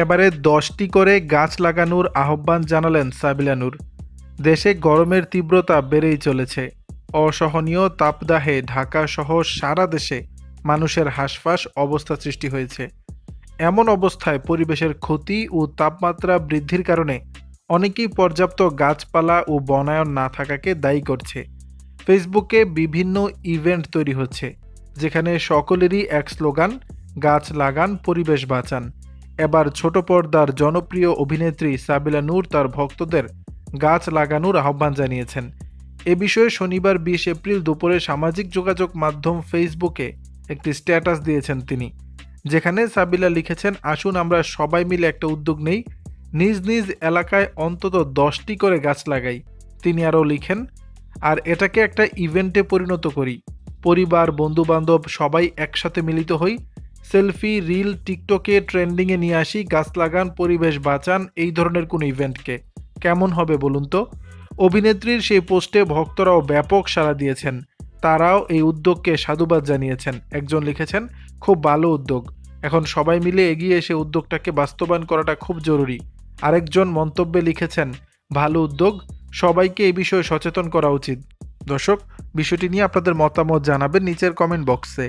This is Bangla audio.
এবারে ১০টি করে গাছ লাগানোর আহ্বান জানালেন সাবিলা নূর। দেশে গরমের তীব্রতা বেড়েই চলেছে। অসহনীয় তাপদাহে ঢাকা সহ সারা দেশে মানুষের হাঁসফাঁস অবস্থা সৃষ্টি হয়েছে। এমন অবস্থায় পরিবেশের ক্ষতি ও তাপমাত্রা বৃদ্ধির কারণে অনেকেই পর্যাপ্ত গাছপালা ও বনায়ন না থাকাকে দায়ী করছে। ফেসবুকে বিভিন্ন ইভেন্ট তৈরি হচ্ছে, যেখানে সকলেরই এক স্লোগান, গাছ লাগান পরিবেশ বাঁচান। এবার ছোট পর্দার জনপ্রিয় অভিনেত্রী সাবিলা নূর তার ভক্তদের গাছ লাগানোর আহ্বান জানিয়েছেন। এ বিষয়ে শনিবার ২০ এপ্রিল দুপুরে সামাজিক যোগাযোগ মাধ্যম ফেসবুকে একটি স্ট্যাটাস দিয়েছেন তিনি, যেখানে সাবিলা লিখেছেন, আসুন আমরা সবাই মিলে একটা উদ্যোগ নেই, নিজ নিজ এলাকায় অন্তত ১০টি করে গাছ লাগাই। তিনি আরও লিখেন, আর এটাকে একটা ইভেন্টে পরিণত করি, পরিবার বন্ধুবান্ধব সবাই একসাথে মিলিত হই, সেলফি রিল টিকটকে ট্রেন্ডিংয়ে নিয়ে আসি গাছ লাগান পরিবেশ বাঁচান এই ধরনের কোনো ইভেন্টকে। কেমন হবে বলুন তো? অভিনেত্রীর সেই পোস্টে ভক্তরাও ব্যাপক সাড়া দিয়েছেন। তারাও এই উদ্যোগকে সাধুবাদ জানিয়েছেন। একজন লিখেছেন, খুব ভালো উদ্যোগ, এখন সবাই মিলে এগিয়ে এসে উদ্যোগটাকে বাস্তবায়ন করাটা খুব জরুরি। আরেকজন মন্তব্যে লিখেছেন, ভালো উদ্যোগ, সবাইকে এই বিষয়ে সচেতন করা উচিত। দর্শক, বিষয়টি নিয়ে আপনাদের মতামত জানাবেন নিচের কমেন্ট বক্সে।